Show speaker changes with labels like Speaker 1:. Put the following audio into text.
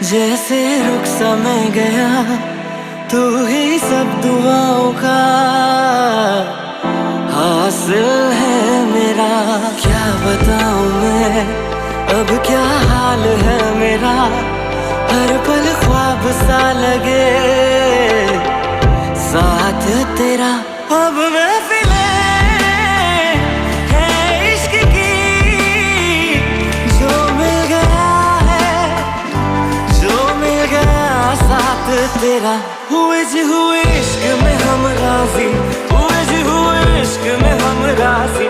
Speaker 1: जैसे रुक समय गया, तू ही सब दुआओं का हासिल है मेरा। क्या बताऊं मैं अब क्या हाल है मेरा, हर पल ख्वाब सा लगे साथ तेरा। अब महफिलें हैं इश्क की, जो मिल गया है, जो मिल गया साथ तेरा। हुए जी हुए इश्क में हम राजी, हुए जी हुए इश्क में हम राजी।